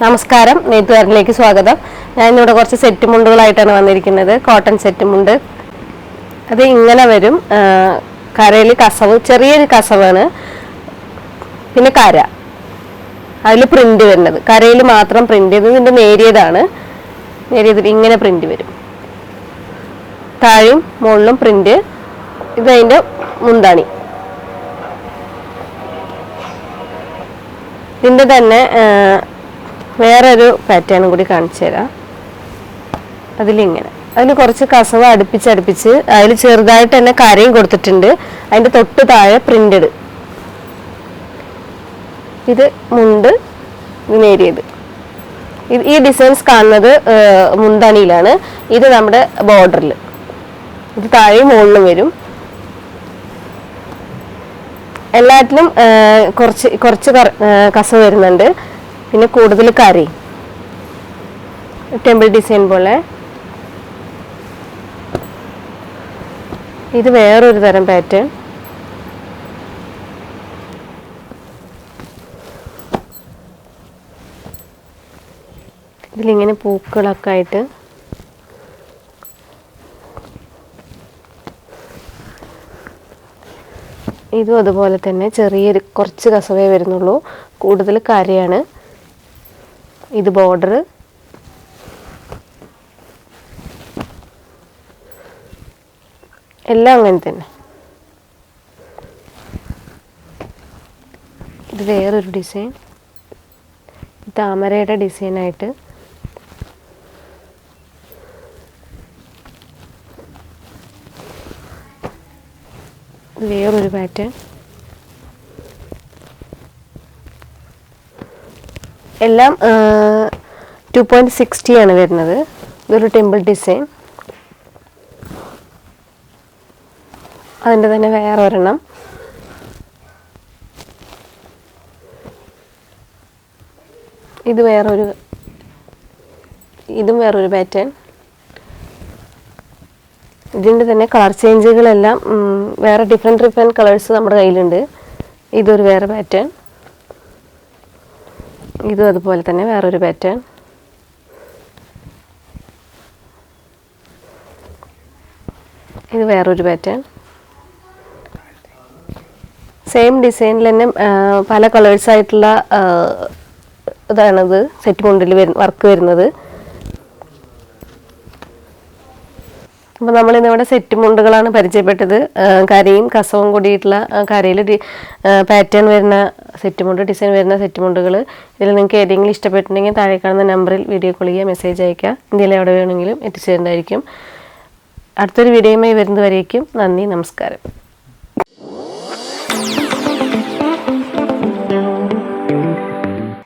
നമസ്കാരം, നെയ്ത്തുകാരനിലേക്ക് സ്വാഗതം. ഞാൻ ഇന്നിവിടെ കുറച്ച് സെറ്റ് മുണ്ടുകളായിട്ടാണ് വന്നിരിക്കുന്നത്. കോട്ടൺ സെറ്റ് മുണ്ട്. അത് ഇങ്ങനെ വരും. കരയിൽ കസവ്, ചെറിയൊരു കസവാണ്. പിന്നെ കര, അതിൽ പ്രിന്റ് വരുന്നത്, കരയിൽ മാത്രം പ്രിന്റ് ചെയ്ത് ഇതിൻ്റെ നേരിയതാണ്. നേരിയതിൽ ഇങ്ങനെ പ്രിന്റ് വരും. താഴെയും മുകളിലും പ്രിന്റ്. ഇതതിൻ്റെ മുന്താണി. ഇതിൻ്റെ തന്നെ വേറൊരു പാറ്റേണും കൂടി കാണിച്ചു തരാം. അതിൽ കുറച്ച് കസവ് അടുപ്പിച്ച് അതിൽ ചെറുതായിട്ട് തന്നെ കരയും കൊടുത്തിട്ടുണ്ട്. അതിൻ്റെ തൊട്ട് താഴെ പ്രിന്റഡ്. ഇത് മുണ്ട്, നേരിയത്. ഈ ഡിസൈൻസ് കാണുന്നത് മുന്താണിയിലാണ്. ഇത് നമ്മുടെ ബോർഡറിൽ. ഇത് താഴെയും മുകളിലും വരും. എല്ലാറ്റിലും കുറച്ച് കസവ് വരുന്നുണ്ട്. പിന്നെ കൂടുതൽ കരയും, ടെമ്പിൾ ഡിസൈൻ പോലെ. ഇത് വേറൊരു തരം പാറ്റേൺ. ഇതിലിങ്ങനെ പൂക്കളൊക്കെ ആയിട്ട്. ഇതും അതുപോലെ തന്നെ ചെറിയൊരു കുറച്ച് കസവേ വരുന്നുള്ളൂ. കൂടുതൽ കരയാണ്. ഇത് ബോർഡർ. എല്ലാം അങ്ങനെ തന്നെ. ഇത് വേറൊരു ഡിസൈൻ. താമരയുടെ ഡിസൈനായിട്ട്. ഇത് വേറൊരു പാറ്റേൺ. എല്ലാം 2.60 ആണ് വരുന്നത്. ഇതൊരു ടെമ്പിൾ ഡിസൈൻ. അതിൻ്റെ തന്നെ വേറെ ഒരെണ്ണം. ഇതും വേറൊരു പാറ്റേൺ. ഇതിൻ്റെ തന്നെ കളർ ചേഞ്ചുകളെല്ലാം വേറെ ഡിഫറെൻറ്റ് കളേഴ്സ് നമ്മുടെ കയ്യിലുണ്ട്. ഇതൊരു വേറെ പാറ്റേൺ. ഇതും അതുപോലെ തന്നെ വേറൊരു പാറ്റേൺ. ഇത് വേറൊരു പാറ്റേൺ. സെയിം ഡിസൈനിൽ തന്നെ പല കളേഴ്സായിട്ടുള്ള ഇതാണിത് സെറ്റ് മുണ്ടിൽ വർക്ക് വരുന്നത്. അപ്പോൾ നമ്മളിന്നിവിടെ സെറ്റ് മുണ്ടുകളാണ് പരിചയപ്പെട്ടത്. കരയും കസവും കൂടിയിട്ടുള്ള കരയിൽ പാറ്റേൺ വരുന്ന സെറ്റ് മുണ്ട്, ഡിസൈൻ വരുന്ന സെറ്റ് മുണ്ടുകൾ. ഇതിൽ നിങ്ങൾക്ക് ഏതെങ്കിലും ഇഷ്ടപ്പെട്ടിട്ടുണ്ടെങ്കിൽ താഴെ കാണുന്ന നമ്പറിൽ വീഡിയോ കോൾ ചെയ്യുക, മെസ്സേജ് അയയ്ക്കുക. ഇന്ത്യയിൽ എവിടെ വേണമെങ്കിലും എത്തിച്ചേരുന്നതായിരിക്കും. അടുത്തൊരു വീഡിയോയുമായി വരുന്നതുവരേക്കും നന്ദി, നമസ്കാരം.